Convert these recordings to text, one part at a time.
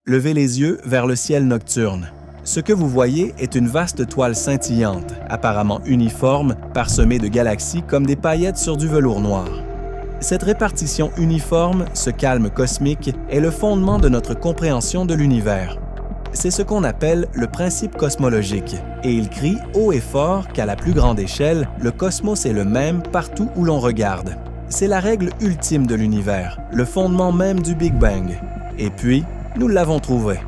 Levez les yeux vers le ciel nocturne. Ce que vous voyez est une vaste toile scintillante, apparemment uniforme, parsemée de galaxies comme des paillettes sur du velours noir. Cette répartition uniforme, ce calme cosmique, est le fondement de notre compréhension de l'univers. C'est ce qu'on appelle le principe cosmologique, et il crie haut et fort qu'à la plus grande échelle, le cosmos est le même partout où l'on regarde. C'est la règle ultime de l'univers, le fondement même du Big Bang. Et puis, nous l'avons trouvé.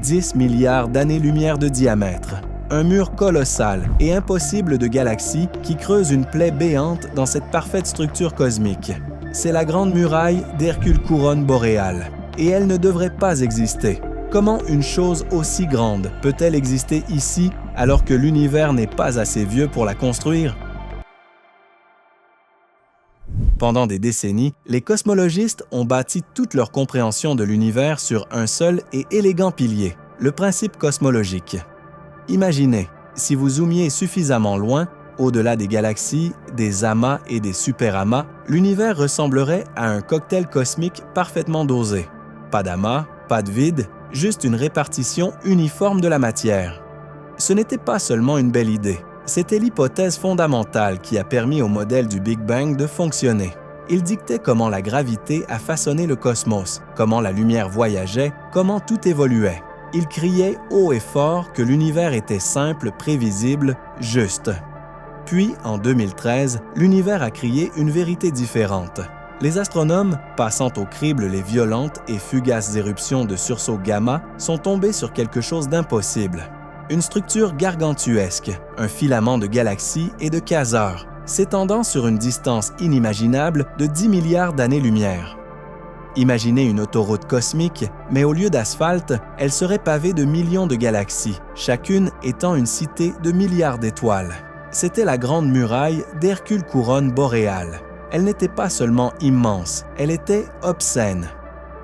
10 milliards d'années-lumière de diamètre, un mur colossal et impossible de galaxies qui creuse une plaie béante dans cette parfaite structure cosmique. C'est la grande muraille d'Hercule Couronne boréale, et elle ne devrait pas exister. Comment une chose aussi grande peut-elle exister ici alors que l'univers n'est pas assez vieux pour la construire? Pendant des décennies, les cosmologistes ont bâti toute leur compréhension de l'univers sur un seul et élégant pilier, le principe cosmologique. Imaginez, si vous zoomiez suffisamment loin, au-delà des galaxies, des amas et des superamas, l'univers ressemblerait à un cocktail cosmique parfaitement dosé. Pas d'amas, pas de vide, juste une répartition uniforme de la matière. Ce n'était pas seulement une belle idée. C'était l'hypothèse fondamentale qui a permis au modèle du Big Bang de fonctionner. Il dictait comment la gravité a façonné le cosmos, comment la lumière voyageait, comment tout évoluait. Il criait haut et fort que l'univers était simple, prévisible, juste. Puis, en 2013, l'univers a crié une vérité différente. Les astronomes, passant au crible les violentes et fugaces éruptions de sursauts gamma, sont tombés sur quelque chose d'impossible. Une structure gargantuesque, un filament de galaxies et de quasars, s'étendant sur une distance inimaginable de 10 milliards d'années-lumière. Imaginez une autoroute cosmique, mais au lieu d'asphalte, elle serait pavée de millions de galaxies, chacune étant une cité de milliards d'étoiles. C'était la grande muraille d'Hercule Couronne boréale. Elle n'était pas seulement immense, elle était obscène.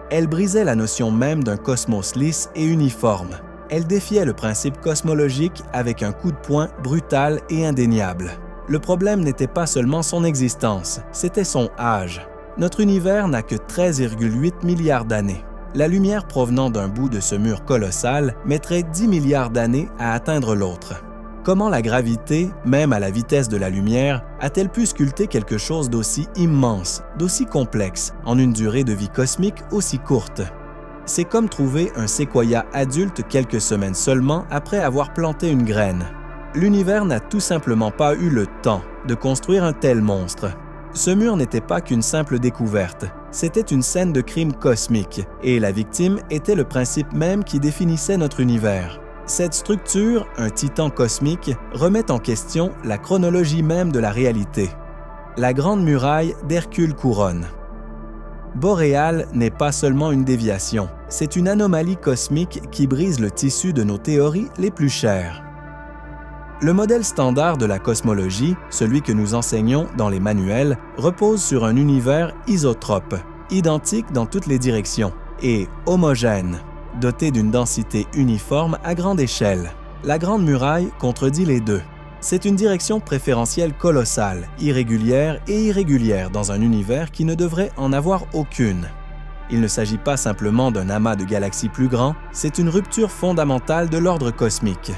Elle brisait la notion même d'un cosmos lisse et uniforme. Elle défiait le principe cosmologique avec un coup de poing brutal et indéniable. Le problème n'était pas seulement son existence, c'était son âge. Notre univers n'a que 13,8 milliards d'années. La lumière provenant d'un bout de ce mur colossal mettrait 10 milliards d'années à atteindre l'autre. Comment la gravité, même à la vitesse de la lumière, a-t-elle pu sculpter quelque chose d'aussi immense, d'aussi complexe, en une durée de vie cosmique aussi courte? C'est comme trouver un séquoia adulte quelques semaines seulement après avoir planté une graine. L'univers n'a tout simplement pas eu le temps de construire un tel monstre. Ce mur n'était pas qu'une simple découverte, c'était une scène de crime cosmique, et la victime était le principe même qui définissait notre univers. Cette structure, un titan cosmique, remet en question la chronologie même de la réalité. La grande muraille d'Hercule Couronne. Boréal n'est pas seulement une déviation, c'est une anomalie cosmique qui brise le tissu de nos théories les plus chères. Le modèle standard de la cosmologie, celui que nous enseignons dans les manuels, repose sur un univers isotrope, identique dans toutes les directions, et homogène, doté d'une densité uniforme à grande échelle. La Grande Muraille contredit les deux. C'est une direction préférentielle colossale, irrégulière et irrégulière dans un univers qui ne devrait en avoir aucune. Il ne s'agit pas simplement d'un amas de galaxies plus grand, c'est une rupture fondamentale de l'ordre cosmique.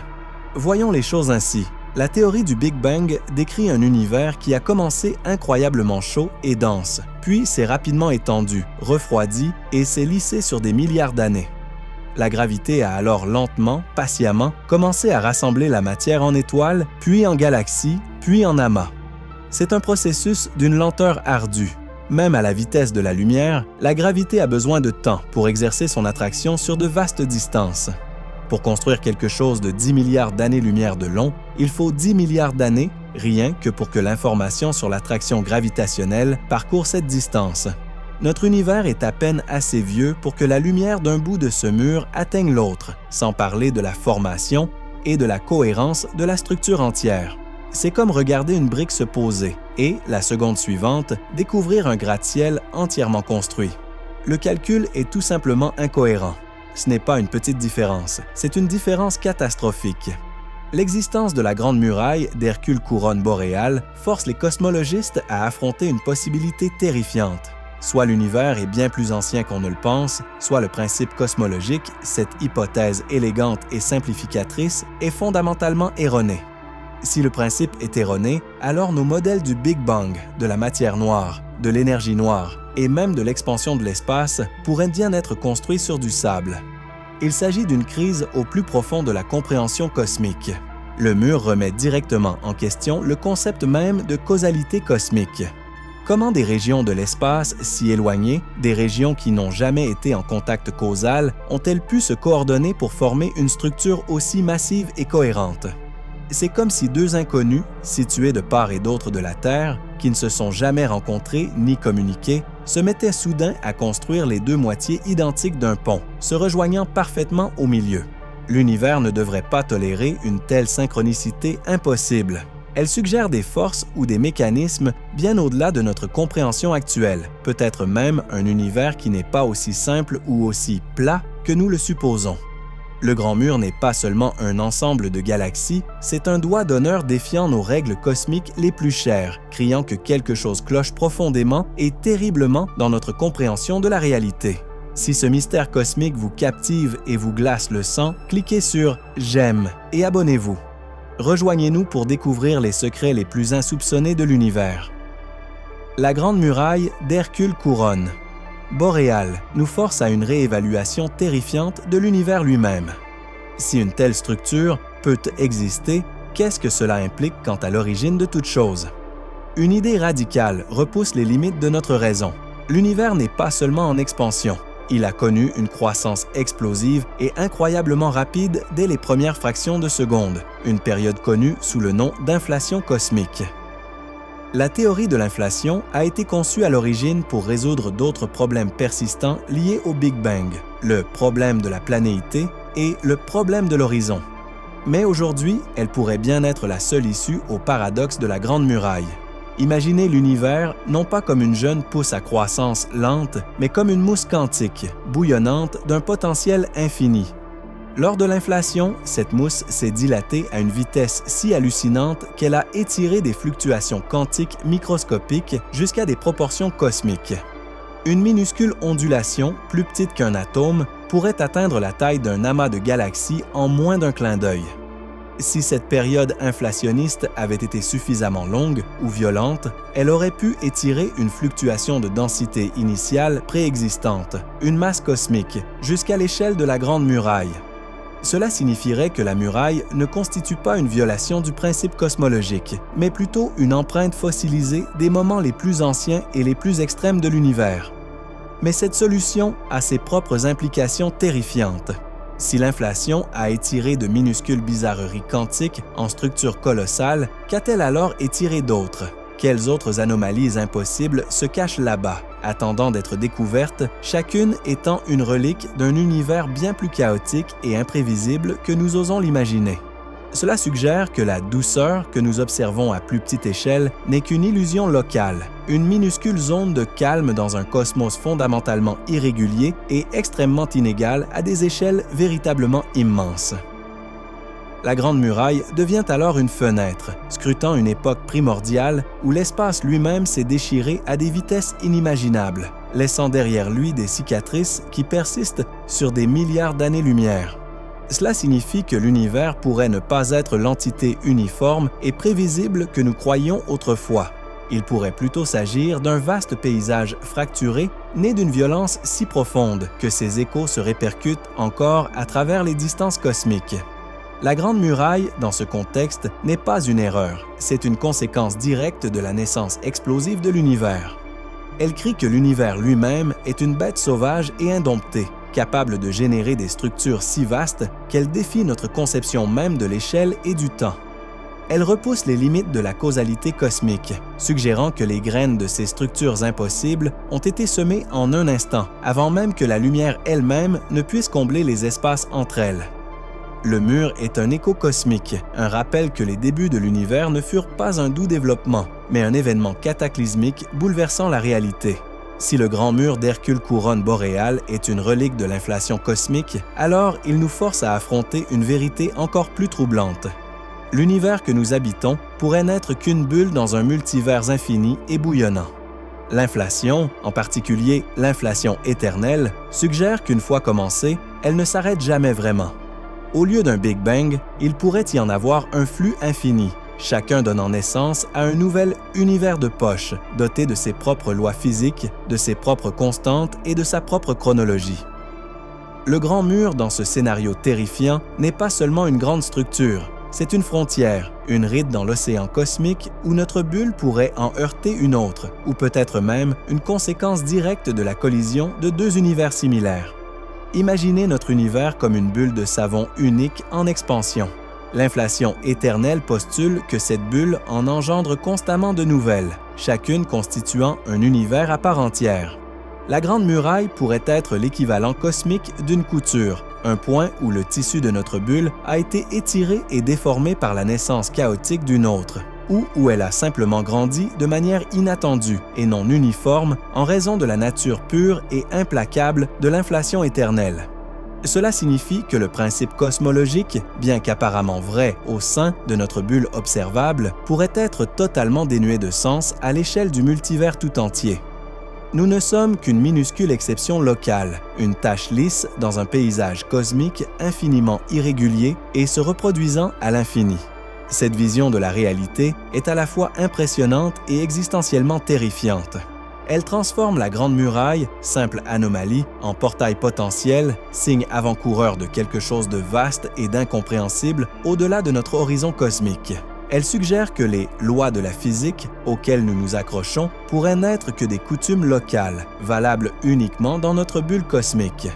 Voyons les choses ainsi. La théorie du Big Bang décrit un univers qui a commencé incroyablement chaud et dense, puis s'est rapidement étendu, refroidi et s'est lissé sur des milliards d'années. La gravité a alors lentement, patiemment, commencé à rassembler la matière en étoiles, puis en galaxies, puis en amas. C'est un processus d'une lenteur ardue. Même à la vitesse de la lumière, la gravité a besoin de temps pour exercer son attraction sur de vastes distances. Pour construire quelque chose de 10 milliards d'années-lumière de long, il faut 10 milliards d'années, rien que pour que l'information sur l'attraction gravitationnelle parcourt cette distance. Notre univers est à peine assez vieux pour que la lumière d'un bout de ce mur atteigne l'autre, sans parler de la formation et de la cohérence de la structure entière. C'est comme regarder une brique se poser et, la seconde suivante, découvrir un gratte-ciel entièrement construit. Le calcul est tout simplement incohérent. Ce n'est pas une petite différence, c'est une différence catastrophique. L'existence de la Grande Muraille d'Hercule Couronne boréale force les cosmologistes à affronter une possibilité terrifiante. Soit l'univers est bien plus ancien qu'on ne le pense, soit le principe cosmologique, cette hypothèse élégante et simplificatrice, est fondamentalement erroné. Si le principe est erroné, alors nos modèles du Big Bang, de la matière noire, de l'énergie noire et même de l'expansion de l'espace pourraient bien être construits sur du sable. Il s'agit d'une crise au plus profond de la compréhension cosmique. Le mur remet directement en question le concept même de causalité cosmique. Comment des régions de l'espace si éloignées, des régions qui n'ont jamais été en contact causal, ont-elles pu se coordonner pour former une structure aussi massive et cohérente? C'est comme si deux inconnus, situés de part et d'autre de la Terre, qui ne se sont jamais rencontrés ni communiqués, se mettaient soudain à construire les deux moitiés identiques d'un pont, se rejoignant parfaitement au milieu. L'univers ne devrait pas tolérer une telle synchronicité impossible. Elle suggère des forces ou des mécanismes bien au-delà de notre compréhension actuelle, peut-être même un univers qui n'est pas aussi simple ou aussi plat que nous le supposons. Le Grand Mur n'est pas seulement un ensemble de galaxies, c'est un doigt d'honneur défiant nos règles cosmiques les plus chères, criant que quelque chose cloche profondément et terriblement dans notre compréhension de la réalité. Si ce mystère cosmique vous captive et vous glace le sang, cliquez sur « J'aime » et abonnez-vous. Rejoignez-nous pour découvrir les secrets les plus insoupçonnés de l'univers. La Grande Muraille d'Hercule couronne. Boréal nous force à une réévaluation terrifiante de l'univers lui-même. Si une telle structure peut exister, qu'est-ce que cela implique quant à l'origine de toute chose? Une idée radicale repousse les limites de notre raison. L'univers n'est pas seulement en expansion. Il a connu une croissance explosive et incroyablement rapide dès les premières fractions de seconde, une période connue sous le nom d'inflation cosmique. La théorie de l'inflation a été conçue à l'origine pour résoudre d'autres problèmes persistants liés au Big Bang, le problème de la planéité et le problème de l'horizon. Mais aujourd'hui, elle pourrait bien être la seule issue au paradoxe de la Grande Muraille. Imaginez l'univers non pas comme une jeune pousse à croissance lente, mais comme une mousse quantique, bouillonnante d'un potentiel infini. Lors de l'inflation, cette mousse s'est dilatée à une vitesse si hallucinante qu'elle a étiré des fluctuations quantiques microscopiques jusqu'à des proportions cosmiques. Une minuscule ondulation, plus petite qu'un atome, pourrait atteindre la taille d'un amas de galaxies en moins d'un clin d'œil. Si cette période inflationniste avait été suffisamment longue ou violente, elle aurait pu étirer une fluctuation de densité initiale préexistante, une masse cosmique, jusqu'à l'échelle de la Grande Muraille. Cela signifierait que la muraille ne constitue pas une violation du principe cosmologique, mais plutôt une empreinte fossilisée des moments les plus anciens et les plus extrêmes de l'univers. Mais cette solution a ses propres implications terrifiantes. Si l'inflation a étiré de minuscules bizarreries quantiques en structures colossales, qu'a-t-elle alors étiré d'autres? Quelles autres anomalies impossibles se cachent là-bas, attendant d'être découvertes, chacune étant une relique d'un univers bien plus chaotique et imprévisible que nous osons l'imaginer? Cela suggère que la douceur que nous observons à plus petite échelle n'est qu'une illusion locale, une minuscule zone de calme dans un cosmos fondamentalement irrégulier et extrêmement inégal à des échelles véritablement immenses. La Grande Muraille devient alors une fenêtre, scrutant une époque primordiale où l'espace lui-même s'est déchiré à des vitesses inimaginables, laissant derrière lui des cicatrices qui persistent sur des milliards d'années-lumière. Cela signifie que l'univers pourrait ne pas être l'entité uniforme et prévisible que nous croyions autrefois. Il pourrait plutôt s'agir d'un vaste paysage fracturé, né d'une violence si profonde que ses échos se répercutent encore à travers les distances cosmiques. La Grande Muraille, dans ce contexte, n'est pas une erreur, c'est une conséquence directe de la naissance explosive de l'univers. Elle crie que l'univers lui-même est une bête sauvage et indomptée, capable de générer des structures si vastes qu'elle défie notre conception même de l'échelle et du temps. Elle repousse les limites de la causalité cosmique, suggérant que les graines de ces structures impossibles ont été semées en un instant, avant même que la lumière elle-même ne puisse combler les espaces entre elles. Le mur est un écho cosmique, un rappel que les débuts de l'univers ne furent pas un doux développement, mais un événement cataclysmique bouleversant la réalité. Si le grand mur d'Hercule couronne Boréal est une relique de l'inflation cosmique, alors il nous force à affronter une vérité encore plus troublante. L'univers que nous habitons pourrait n'être qu'une bulle dans un multivers infini et bouillonnant. L'inflation, en particulier l'inflation éternelle, suggère qu'une fois commencée, elle ne s'arrête jamais vraiment. Au lieu d'un Big Bang, il pourrait y en avoir un flux infini, chacun donnant naissance à un nouvel univers de poche, doté de ses propres lois physiques, de ses propres constantes et de sa propre chronologie. Le grand mur dans ce scénario terrifiant n'est pas seulement une grande structure, c'est une frontière, une ride dans l'océan cosmique où notre bulle pourrait en heurter une autre, ou peut-être même une conséquence directe de la collision de deux univers similaires. Imaginez notre univers comme une bulle de savon unique en expansion. L'inflation éternelle postule que cette bulle en engendre constamment de nouvelles, chacune constituant un univers à part entière. La Grande Muraille pourrait être l'équivalent cosmique d'une couture, un point où le tissu de notre bulle a été étiré et déformé par la naissance chaotique d'une autre, ou où elle a simplement grandi de manière inattendue et non uniforme en raison de la nature pure et implacable de l'inflation éternelle. Cela signifie que le principe cosmologique, bien qu'apparemment vrai au sein de notre bulle observable, pourrait être totalement dénué de sens à l'échelle du multivers tout entier. Nous ne sommes qu'une minuscule exception locale, une tache lisse dans un paysage cosmique infiniment irrégulier et se reproduisant à l'infini. Cette vision de la réalité est à la fois impressionnante et existentiellement terrifiante. Elle transforme la Grande Muraille, simple anomalie, en portail potentiel, signe avant-coureur de quelque chose de vaste et d'incompréhensible au-delà de notre horizon cosmique. Elle suggère que les lois de la physique auxquelles nous nous accrochons pourraient n'être que des coutumes locales, valables uniquement dans notre bulle cosmique.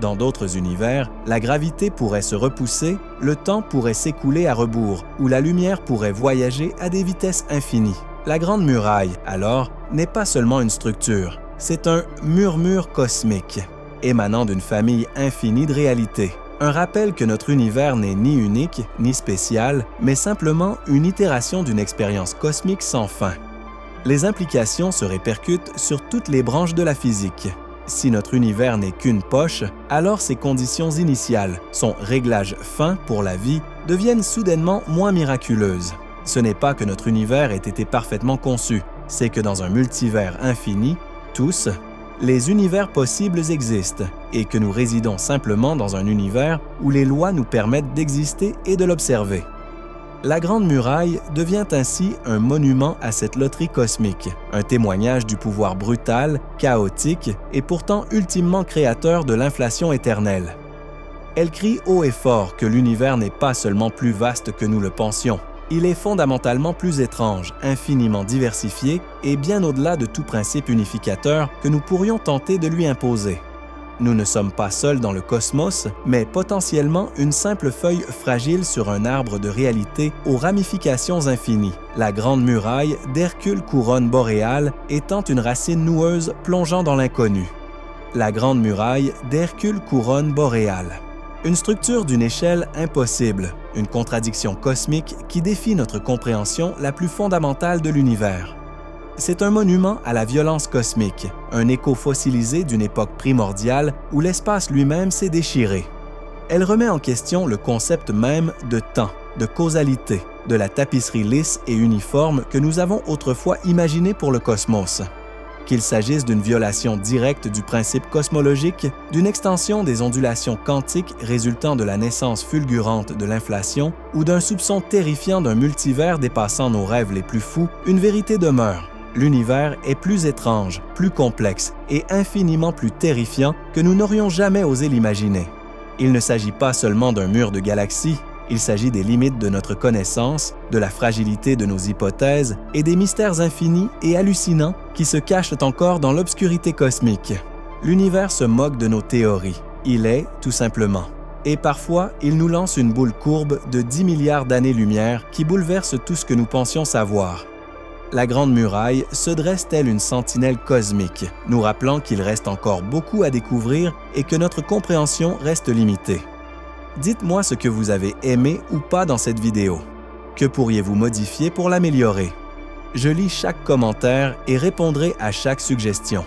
Dans d'autres univers, la gravité pourrait se repousser, le temps pourrait s'écouler à rebours, ou la lumière pourrait voyager à des vitesses infinies. La Grande Muraille, alors, n'est pas seulement une structure, c'est un murmure cosmique, émanant d'une famille infinie de réalités. Un rappel que notre univers n'est ni unique, ni spécial, mais simplement une itération d'une expérience cosmique sans fin. Les implications se répercutent sur toutes les branches de la physique. Si notre univers n'est qu'une poche, alors ses conditions initiales, son réglage fin pour la vie, deviennent soudainement moins miraculeuses. Ce n'est pas que notre univers ait été parfaitement conçu, c'est que dans un multivers infini, tous, les univers possibles existent et que nous résidons simplement dans un univers où les lois nous permettent d'exister et de l'observer. La Grande Muraille devient ainsi un monument à cette loterie cosmique, un témoignage du pouvoir brutal, chaotique et pourtant ultimement créateur de l'inflation éternelle. Elle crie haut et fort que l'univers n'est pas seulement plus vaste que nous le pensions, il est fondamentalement plus étrange, infiniment diversifié et bien au-delà de tout principe unificateur que nous pourrions tenter de lui imposer. Nous ne sommes pas seuls dans le cosmos, mais potentiellement une simple feuille fragile sur un arbre de réalité aux ramifications infinies, la Grande Muraille d'Hercule Couronne boréale étant une racine noueuse plongeant dans l'inconnu. La Grande Muraille d'Hercule Couronne boréale. Une structure d'une échelle impossible, une contradiction cosmique qui défie notre compréhension la plus fondamentale de l'univers. C'est un monument à la violence cosmique, un écho fossilisé d'une époque primordiale où l'espace lui-même s'est déchiré. Elle remet en question le concept même de temps, de causalité, de la tapisserie lisse et uniforme que nous avons autrefois imaginée pour le cosmos. Qu'il s'agisse d'une violation directe du principe cosmologique, d'une extension des ondulations quantiques résultant de la naissance fulgurante de l'inflation ou d'un soupçon terrifiant d'un multivers dépassant nos rêves les plus fous, une vérité demeure. L'univers est plus étrange, plus complexe et infiniment plus terrifiant que nous n'aurions jamais osé l'imaginer. Il ne s'agit pas seulement d'un mur de galaxies, il s'agit des limites de notre connaissance, de la fragilité de nos hypothèses et des mystères infinis et hallucinants qui se cachent encore dans l'obscurité cosmique. L'univers se moque de nos théories. Il est, tout simplement. Et parfois, il nous lance une boule courbe de 10 milliards d'années-lumière qui bouleverse tout ce que nous pensions savoir. La Grande Muraille se dresse telle une sentinelle cosmique, nous rappelant qu'il reste encore beaucoup à découvrir et que notre compréhension reste limitée. Dites-moi ce que vous avez aimé ou pas dans cette vidéo. Que pourriez-vous modifier pour l'améliorer? Je lis chaque commentaire et répondrai à chaque suggestion.